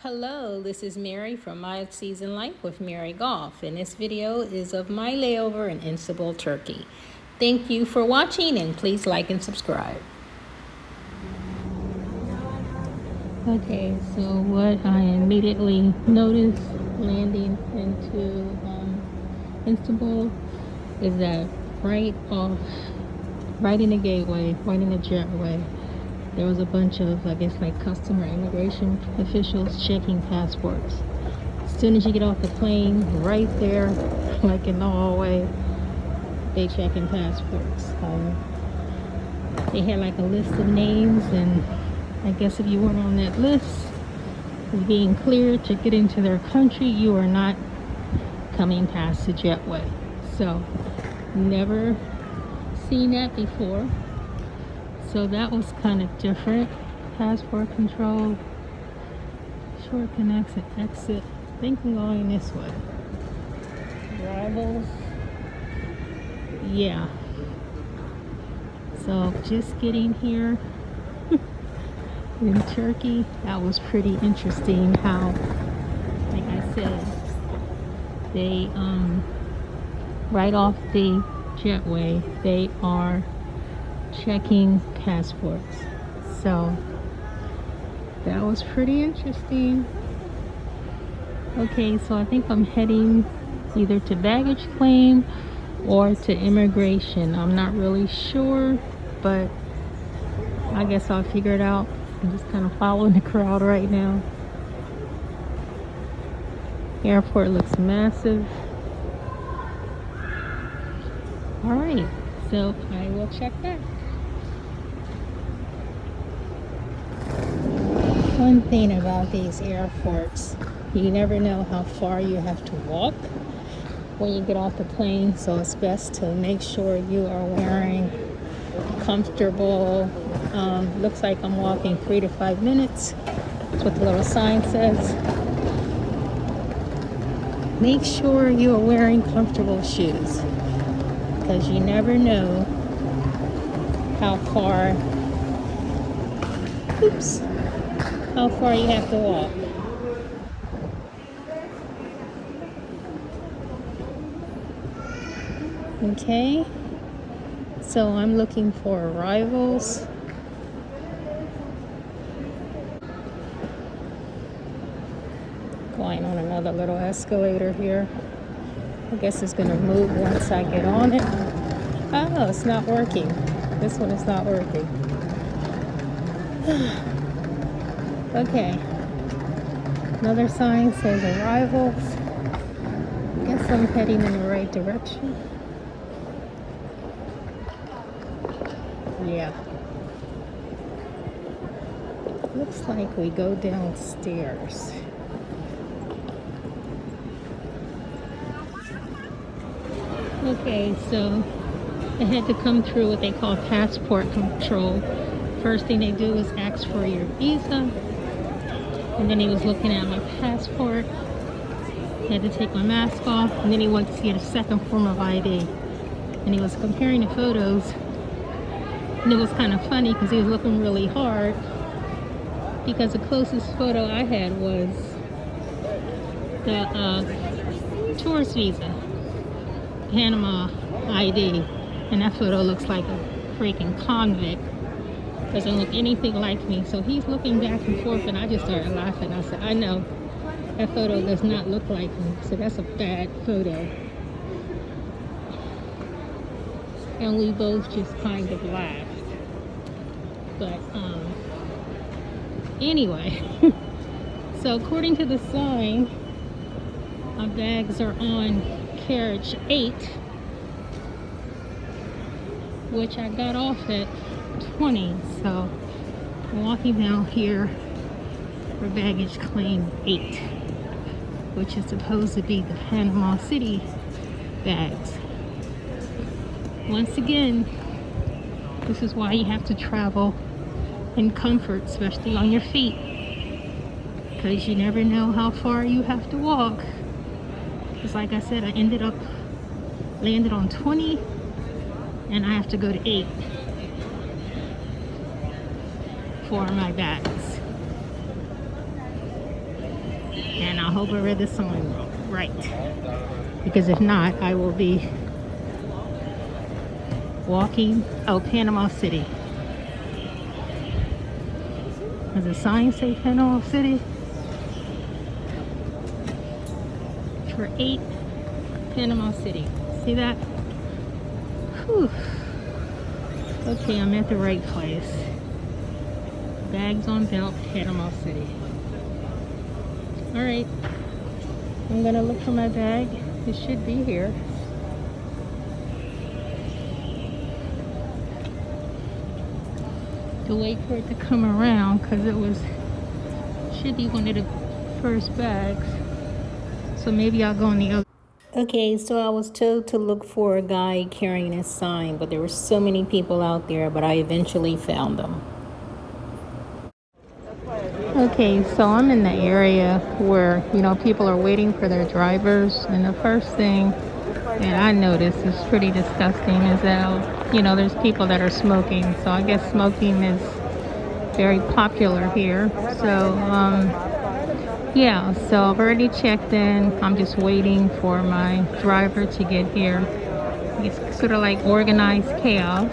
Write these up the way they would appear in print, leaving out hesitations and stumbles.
Hello, this is Mary from My Season Life with Mary Golf, and this video is of my layover in Istanbul, Turkey. Thank you for watching, and please like and subscribe. Okay, so what I immediately noticed landing into Istanbul is that right in the gateway, right in the jetway, there was a bunch of, I guess, like custom or immigration officials checking passports. As soon as you get off the plane, right there, like in the hallway, they checking passports. They had like a list of names, and I guess if you weren't on that list, being cleared to get into their country, you are not coming past the jetway. So, never seen that before. So that was kind of different. Passport control, short connection, exit. I think I'm going this way. Arrivals. Yeah. So just getting here in Turkey, that was pretty interesting how, like I said, they, right off the jetway, they are checking passports. So that was pretty interesting. Okay, so I think I'm heading either to baggage claim or to immigration. I'm not really sure, but I guess I'll figure it out. I'm just kind of following the crowd right now. Airport looks massive. All right, so I will check that. One thing about these airports, you never know how far you have to walk when you get off the plane, so it's best to make sure you are wearing comfortable. Looks like I'm walking 3 to 5 minutes. That's what the little sign says. Make sure you are wearing comfortable shoes, because you never know how far you have to walk. Okay, so I'm looking for arrivals. Going on another little escalator here. I guess it's gonna move once I get on it. Oh, it's not working. This one is not working. Okay, another sign says arrivals. Guess I'm heading in the right direction. Yeah. Looks like we go downstairs. Okay, so I had to come through what they call passport control. First thing they do is ask for your visa. And then he was looking at my passport. I had to take my mask off, and then he wanted to see a second form of ID. And he was comparing the photos, and it was kind of funny because he was looking really hard, because the closest photo I had was the tourist visa, Panama ID, and that photo looks like a freaking convict. Doesn't look anything like me. So he's looking back and forth, and I just started laughing. I said, I know that photo does not look like me, so that's a bad photo. And we both just kind of laughed. But anyway, so according to the sign, my bags are on carriage 8, which I got off at 20, so I'm walking down here for baggage claim 8, which is supposed to be the Panama City bags. Once again, this is why you have to travel in comfort, especially on your feet, because you never know how far you have to walk. Because like I said, I landed on 20, and I have to go to 8 for my bags. And I hope I read the sign right, because if not, I will be walking out Panama City. Does the sign say Panama City? For 8, Panama City. See that? Whew. Okay, I'm at the right place. Bags on belt, Panama City. Alright, I'm gonna look for my bag. It should be here. To wait for it to come around, because should be one of the first bags. So maybe I'll go on the other. Okay, so I was told to look for a guy carrying a sign, but there were so many people out there, but I eventually found them. Okay, so I'm in the area where, people are waiting for their drivers, and the first thing that I noticed is pretty disgusting is that, there's people that are smoking. So I guess smoking is very popular here. So, yeah, so I've already checked in. I'm just waiting for my driver to get here. It's sort of like organized chaos,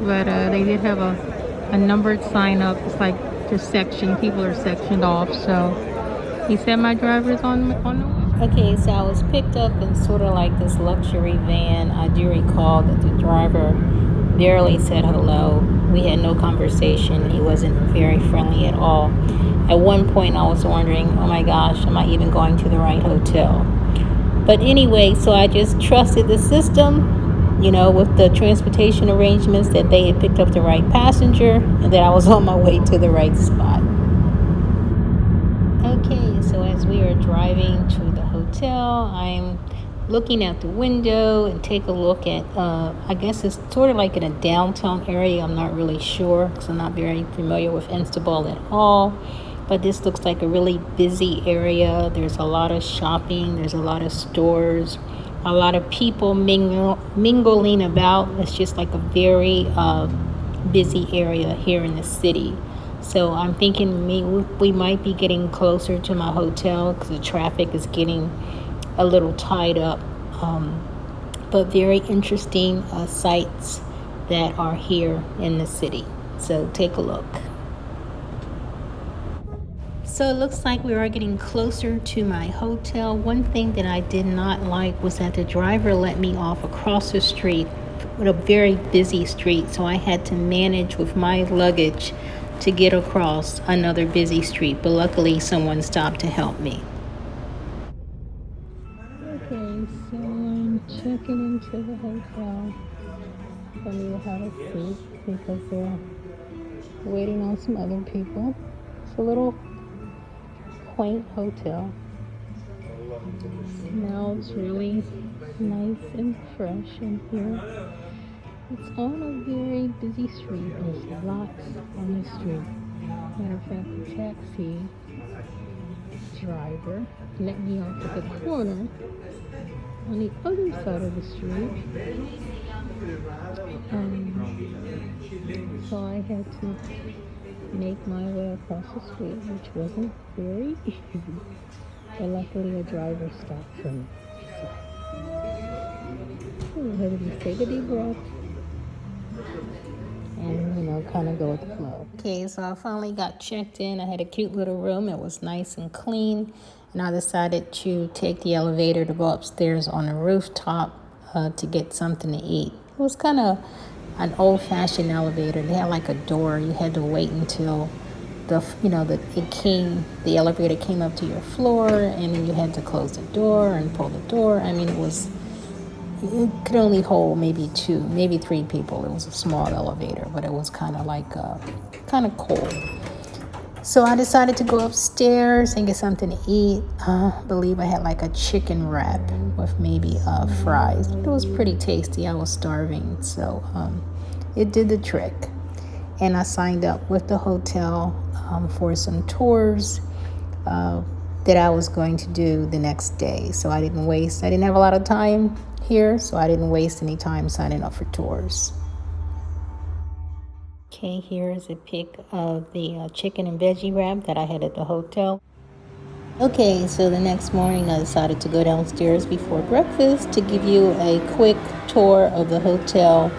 but they did have a numbered sign up. It's like just people are sectioned off. So he said my driver's on the way. Okay, so I was picked up in sort of like this luxury van. I do recall that the driver barely said hello. We had no conversation. He wasn't very friendly at all. At one point I was wondering, oh my gosh, am I even going to the right hotel? But anyway, so I just trusted the system, with the transportation arrangements, that they had picked up the right passenger and that I was on my way to the right spot. Okay, so as we are driving to the hotel, I'm looking out the window and take a look at, I guess it's sort of like in a downtown area. I'm not really sure because I'm not very familiar with Istanbul at all. But this looks like a really busy area. There's a lot of shopping. There's a lot of stores. A lot of people mingling about. It's just like a very busy area here in the city. So I'm thinking we might be getting closer to my hotel because the traffic is getting a little tied up. But very interesting sights that are here in the city. So take a look. So it looks like we are getting closer to my hotel. One thing that I did not like was that the driver let me off across the street, with a very busy street. So I had to manage with my luggage to get across another busy street. But luckily someone stopped to help me. Okay, so I'm checking into the hotel. I need to have a seat because they're waiting on some other people. It's a little quaint hotel. Smells really nice and fresh in here. It's on a very busy street. There's lots on the street. Matter of fact, the taxi driver let me off at the corner on the other side of the street. So I had to make my way across the street, which wasn't very easy. But luckily a driver stopped for me. So we had to take a deep breath and, kind of go with the flow. Okay, so I finally got checked in. I had a cute little room. It was nice and clean. And I decided to take the elevator to go upstairs on the rooftop to get something to eat. It was kind of an old-fashioned elevator. They had like a door. You had to wait until the elevator came up to your floor, and then you had to close the door and pull the door. I mean, it could only hold maybe 2, maybe 3 people. It was a small elevator, but it was kind of cold. So I decided to go upstairs and get something to eat. I believe I had like a chicken wrap with maybe fries. It was pretty tasty. I was starving, so it did the trick. And I signed up with the hotel for some tours that I was going to do the next day. So I didn't have a lot of time here, so I didn't waste any time signing up for tours. Okay, here is a pic of the chicken and veggie wrap that I had at the hotel. Okay, so the next morning I decided to go downstairs before breakfast to give you a quick tour of the hotel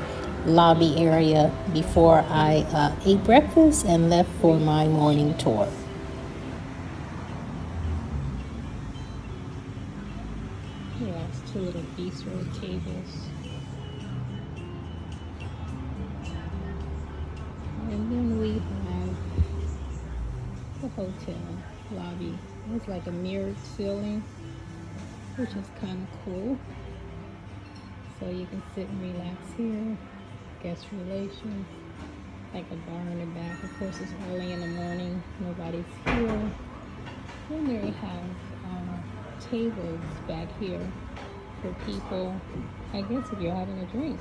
lobby area before I ate breakfast and left for my morning tour. Yeah, it's two little bistro tables. And then we have the hotel lobby. It's like a mirrored ceiling, which is kind of cool. So you can sit and relax here. Guest relations, like a bar in the back. Of course, it's early in the morning. Nobody's here. Then they have tables back here for people. I guess if you're having a drink,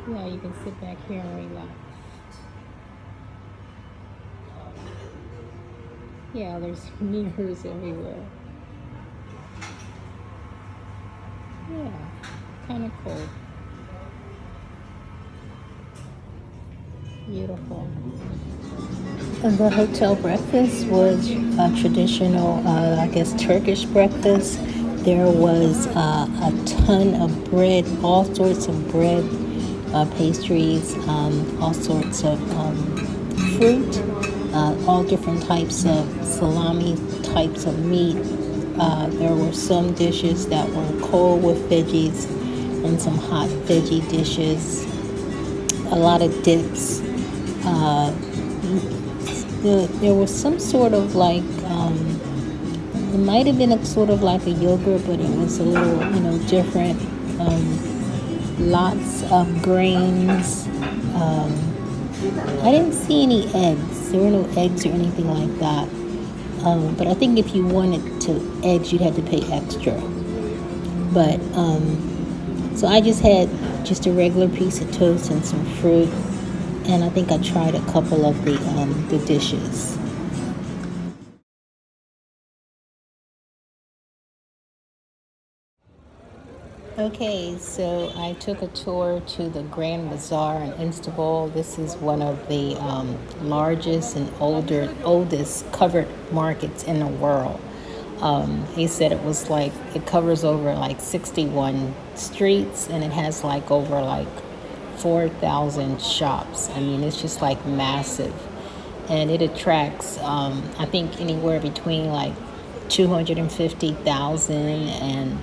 yeah, you can sit back here and relax. Yeah, there's mirrors everywhere. Yeah, kind of cool. Beautiful. And the hotel breakfast was a traditional, I guess, Turkish breakfast. There was a ton of bread, all sorts of bread, pastries, all sorts of fruit, all different types of salami, types of meat. There were some dishes that were cold with veggies and some hot veggie dishes, a lot of dips. Uh, there was some sort of like, it might have been a sort of like a yogurt, but it was a little, different. Lots of grains. I didn't see any eggs. There were no eggs or anything like that. But I think if you wanted to eggs, you'd have to pay extra. But so I just had just a regular piece of toast and some fruit, and I think I tried a couple of the dishes. Okay, so I took a tour to the Grand Bazaar in Istanbul. This is one of the largest and oldest covered markets in the world. He said it was like, it covers over like 61 streets, and it has like over like 4,000 shops. I mean, it's just like massive. And it attracts, I think, anywhere between like 250,000 and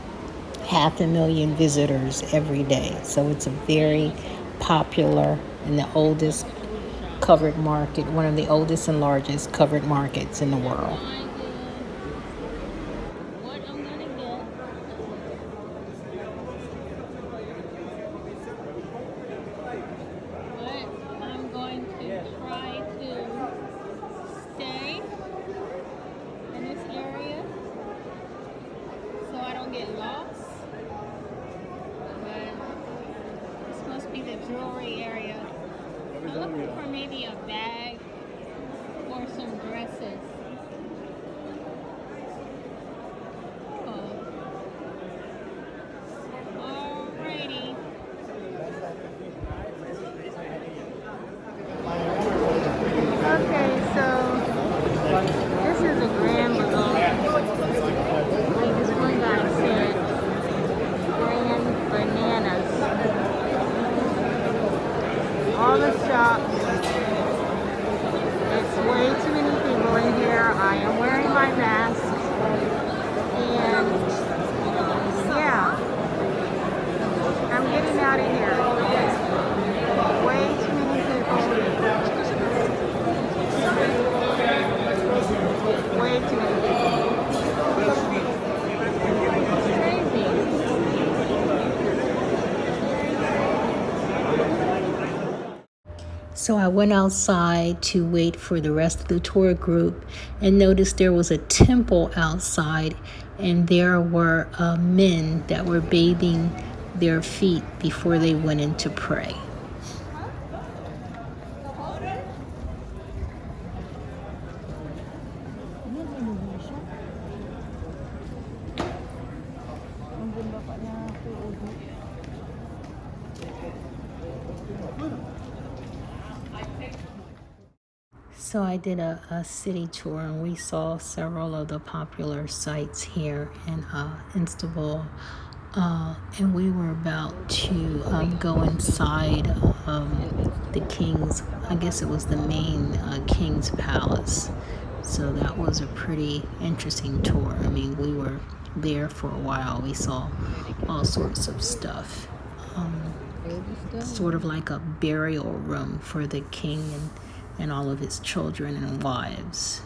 500,000 visitors every day. So it's a very popular and the oldest covered market, one of the oldest and largest covered markets in the world. Jewelry area. I'm looking for maybe a bag or some dresses. Alrighty. Okay, so this is a Grand Bazaar. Like this one guy said, grand bananas. All the shops. It's way too many people in here. I am wearing my mask. And yeah, I'm getting out of here. Way too many people. Way too many people. So I went outside to wait for the rest of the tour group and noticed there was a temple outside, and there were men that were bathing their feet before they went in to pray. So I did a city tour, and we saw several of the popular sites here in Istanbul. And we were about to go inside the king's, I guess it was the main king's palace. So that was a pretty interesting tour. I mean, we were there for a while. We saw all sorts of stuff. Sort of like a burial room for the king and all of his children and wives.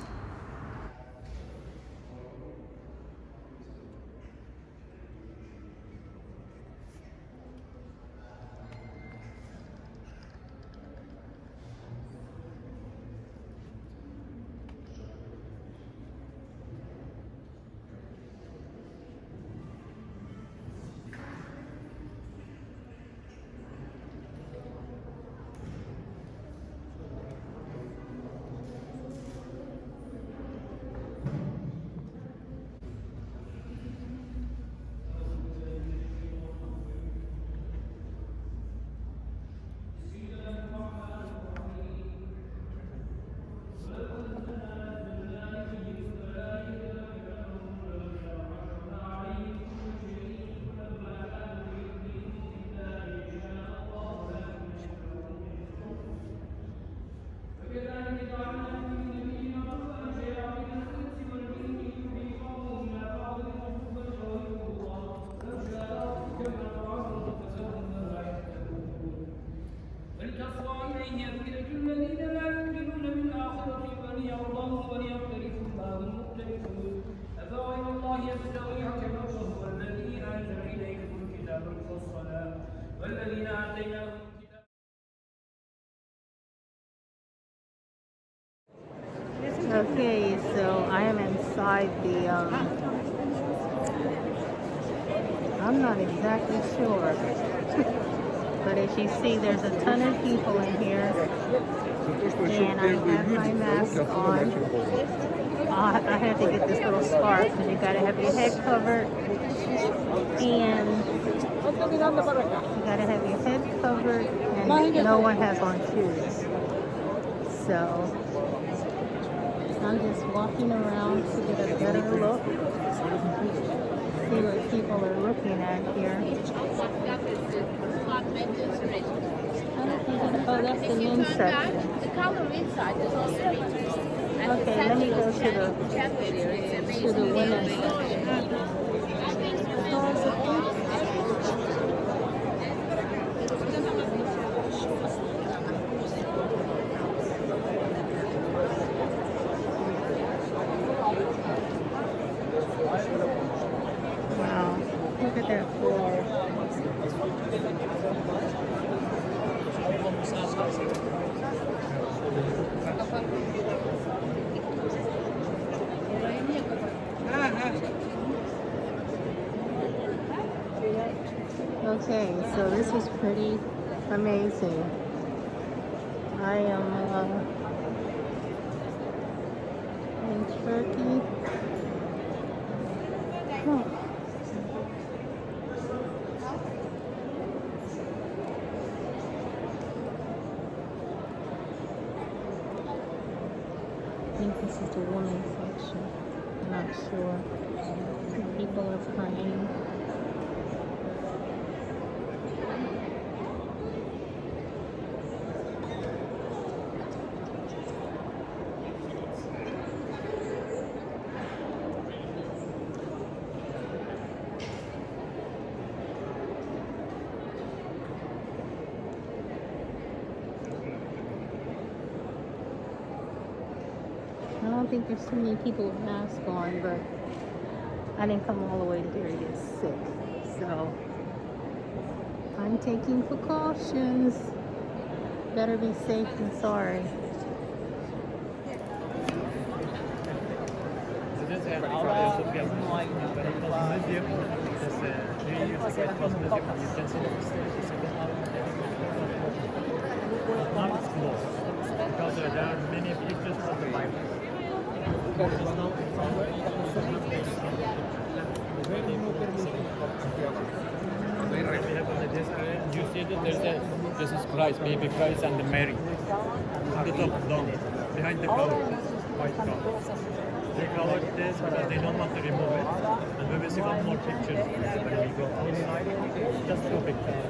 Okay, so I am inside the, I'm not exactly sure, but as you see, there's a ton of people in here, and I have my mask on. I had to get this little scarf, because you gotta have your head covered, and you gotta have your head covered, and no one has on shoes. So I'm just walking around to get a better look, see what people are looking at here. Oh, that's the men's section. The color inside is all straight. Okay, let me go to the women's section. Wow, look at that floor. Okay, so this is pretty amazing. I am in Turkey. Oh. I think this is the women's section. I'm not sure. People are praying. I don't think there's too many people with masks on, but I didn't come all the way here to get sick. So I'm taking precautions. Better be safe than sorry. Now it's closed because there are many pictures of the Bible. You see that there's a Jesus Christ, baby Christ, and Mary. At the top down. They behind the cover, white cover. They covered this because they don't want to remove it. And we will see one more picture when we go outside. Just two pictures.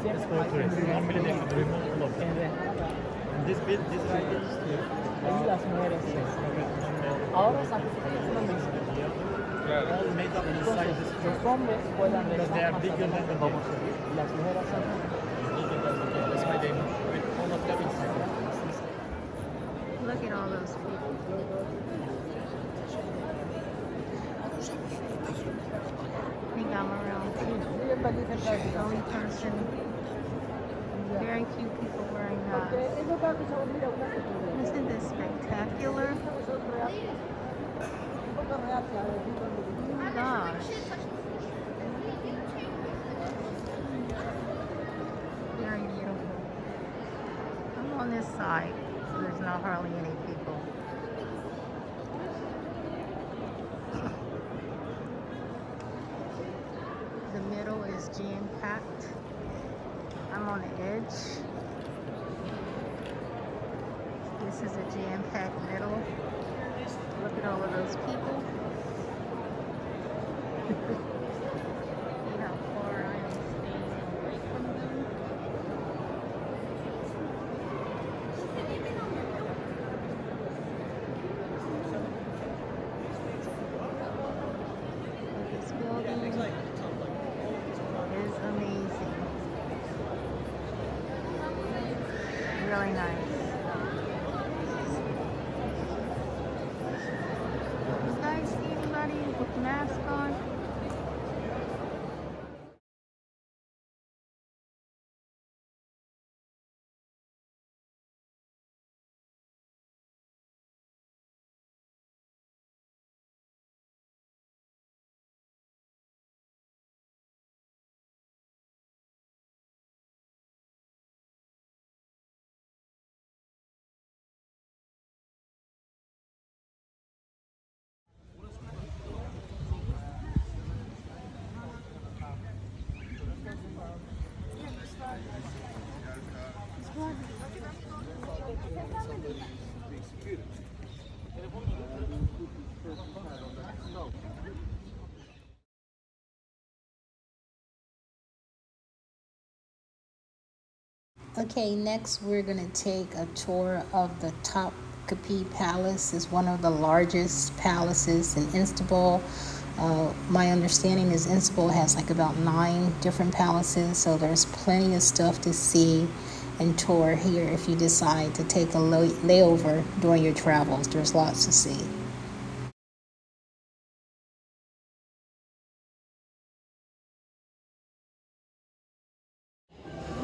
It's for tourists. Normally they should remove all of them. And this bit, this is Ahí las mujeres. Ahora sacrifican una mesa. all made up inside this Los hombres juegan de because they are bigger than the box. y las mujeres son That's why they put all of them inside. Look at all those people. I think I'm around the only person. Very few people wearing masks. Isn't this spectacular? Oh my gosh. Very beautiful. I'm on this side, so there's not hardly any people. The middle is jam-packed. I'm on the edge. This is a jam-packed middle. Look at all of those people. See how far I am staying away from them. This building is amazing. Really nice. You guys see anybody with masks on? Okay, next we're going to take a tour of the Topkapi Palace. It's one of the largest palaces in Istanbul. My understanding is Istanbul has like about 9 different palaces, so there's plenty of stuff to see and tour here if you decide to take a layover during your travels. There's lots to see.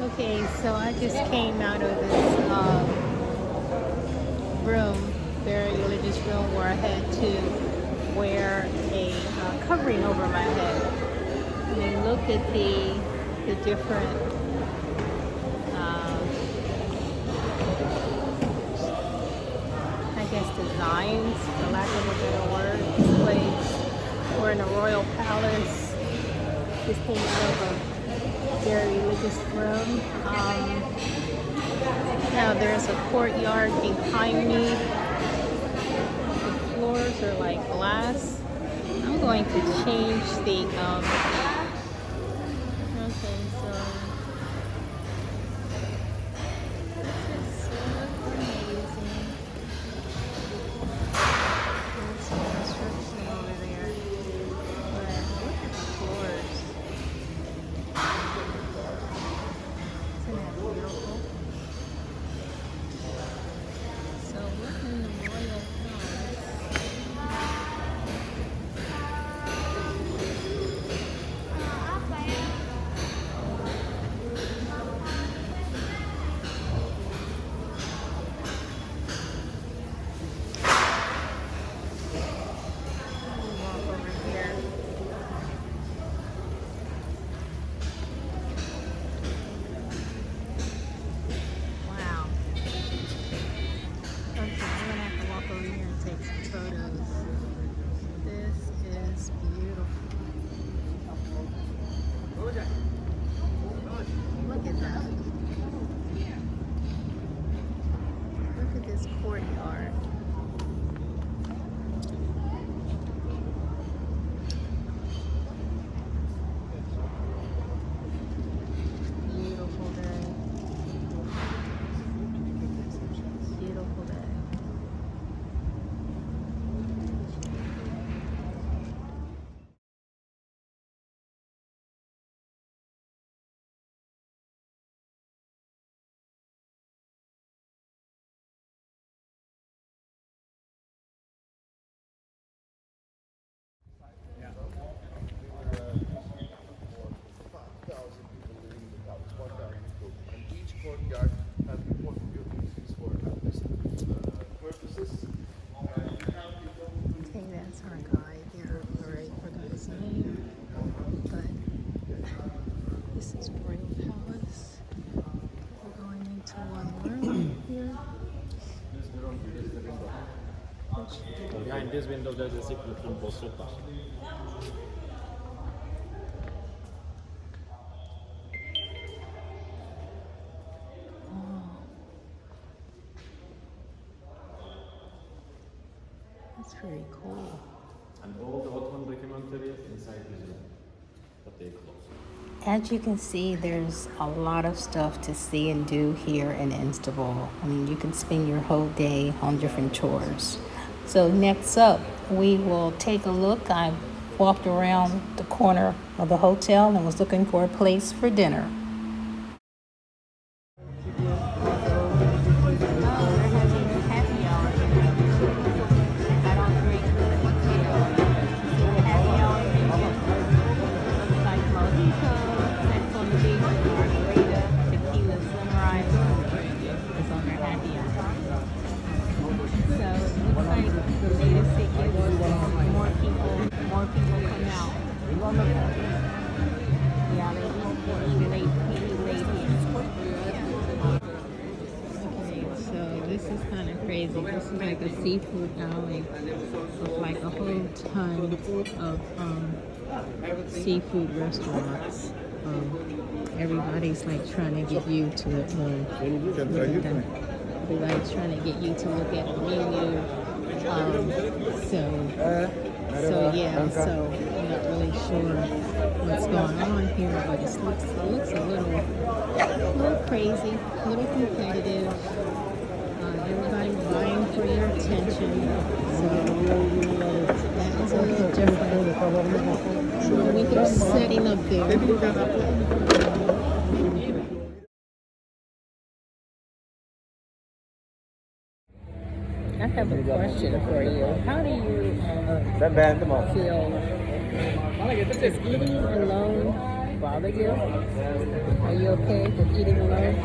Okay, so I just came out of this room, very religious room, where I had to wear a covering over my head. I mean, look at the different I guess designs, for lack of a better word. This place, we're in a royal palace. Just came out of a very religious room. Now there's a courtyard behind me. The floors are like glass. I'm going to change the okay, so this is so amazing. There's some construction over there. But look at the floors. Isn't that beautiful? So we're in the royal palace. Okay, that's our guide here. Alright, forgot his name. But this is Royal Palace. We're going into one room here. Behind this window, there's a secret room for sultan. Oh, that's very cool. And all the Ottoman documentaries inside this room, but they closed. As you can see, there's a lot of stuff to see and do here in Istanbul. I mean, you can spend your whole day on different chores. So next up, we will take a look. I walked around the corner of the hotel and was looking for a place for dinner. This is kind of crazy. This is like a seafood alley with like a whole ton of seafood restaurants. Everybody's like trying to get you to everybody's trying to get you to look at the menu. So I'm not really sure what's going on here, but it looks a little crazy, a little competitive. Everybody's vying for your attention, so that is a little different. So when you're setting up there, I have a question for you. How do you feel? Does eating alone bother you? Are you okay with eating alone?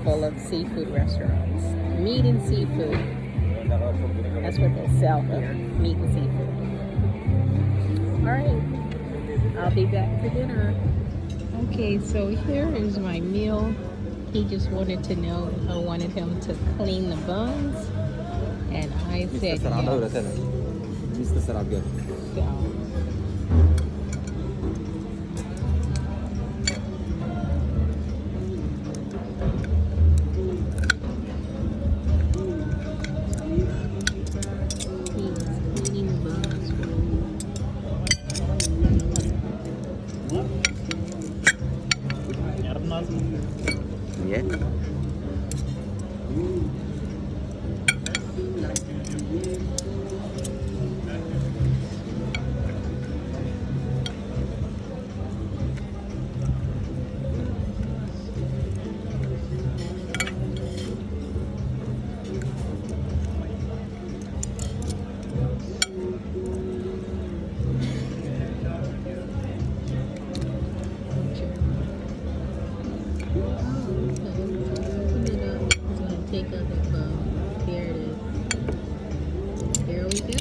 Full of seafood restaurants. Meat and seafood. That's what they sell here. Meat and seafood. Alright. I'll be back for dinner. Okay, so here is my meal. He just wanted to know if I wanted him to clean the buns. And I said yes. So, cleaning the buns for me. lazım. Niye? Take up the phone. There it is. There we go.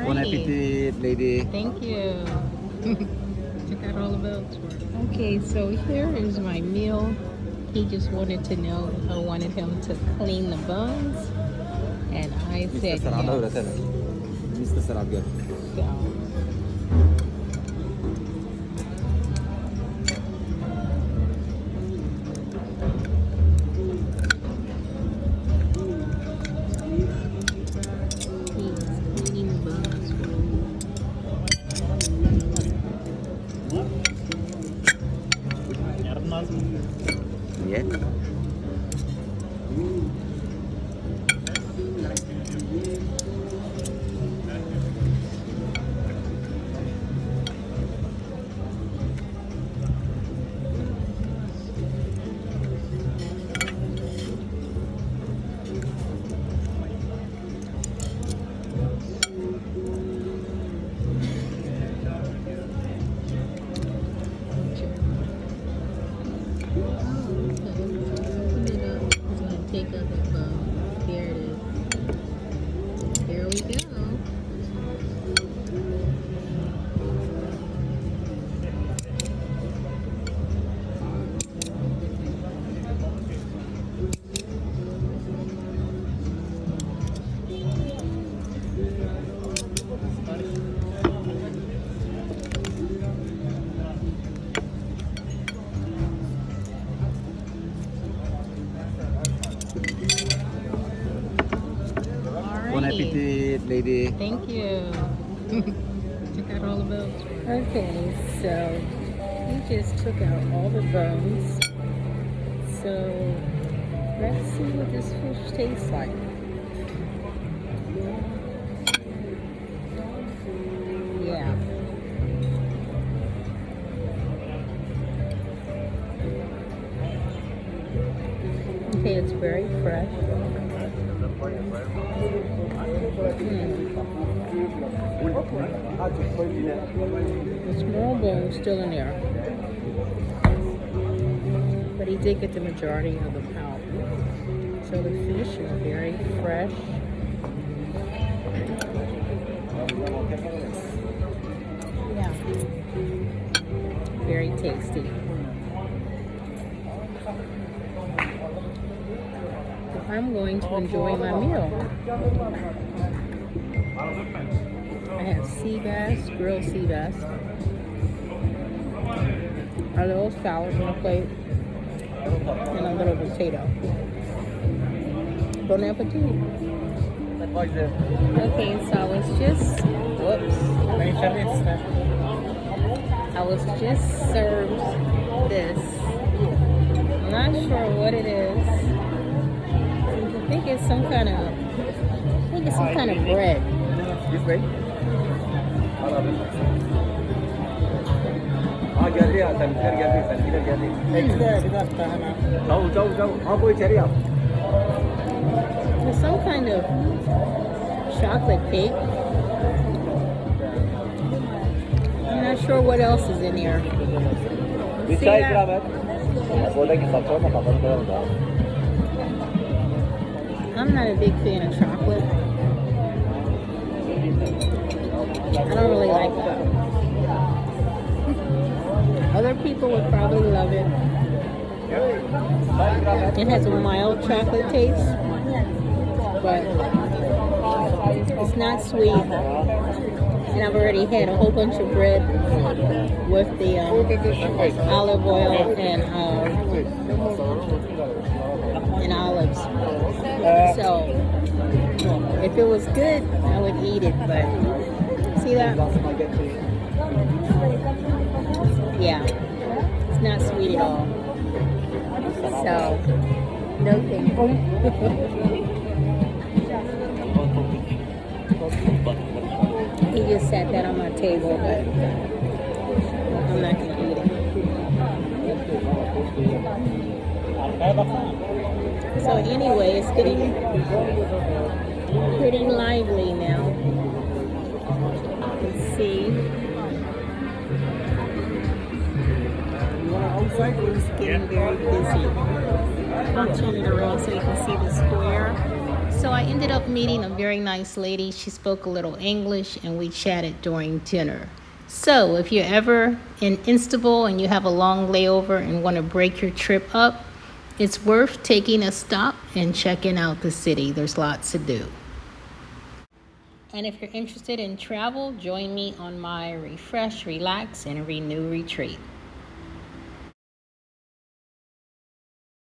Bon Alrighty. appetit, lady. Thank you. Check out all the belts. Okay, so here is my meal. He just wanted to know if I wanted him to clean the buns, and I said Sarab'a yes. öğretene. Mr. Sarab gel. So, he's cleaning the buns for me. Yardım lazım. Niye? Take up the phone. There it is. There we go. Bon Alrighty. appetit, lady. Thank you. Check out all the bones. Okay, so he just took out all the bones. So let's see what this fish tastes like. Yeah. Okay, it's very fresh. The small bone is still in there, but he did get the majority of them out. So the fish is very fresh. Yeah, very tasty. I'm going to enjoy my meal. I have sea bass, grilled sea bass, a little salad on a plate, and a little potato. Bon appetit. Okay, so I was just, I was just served this. I'm not sure what it is. I think it's some kind of bread. This way. geldi ya sen geldi. Bir dakika hemen. Çabuk. Ha bu içeri yap. It's some kind of chocolate cake. I'm not sure what else is in here. Bir See çay that? ikram et. Buradaki saçma kafanı koyalım da. I'm not a big fan of chocolate. I don't really like that. Other people would probably love it. It has a mild chocolate taste, but it's not sweet. And I've already had a whole bunch of bread with the olive oil and olives. So if it was good, I would eat it. But see that? Yeah, it's not sweet at all. So no thank you. He just sat that on my table, but I'm not gonna eat it. So anyway, it's getting pretty lively now. Let's see. It's getting very busy. I'll turn it around so you can see the square. So I ended up meeting a very nice lady. She spoke a little English and we chatted during dinner. So if you're ever in Istanbul and you have a long layover and want to break your trip up, it's worth taking a stop and checking out the city. There's lots to do. And if you're interested in travel, join me on my Refresh, Relax, and Renew retreat.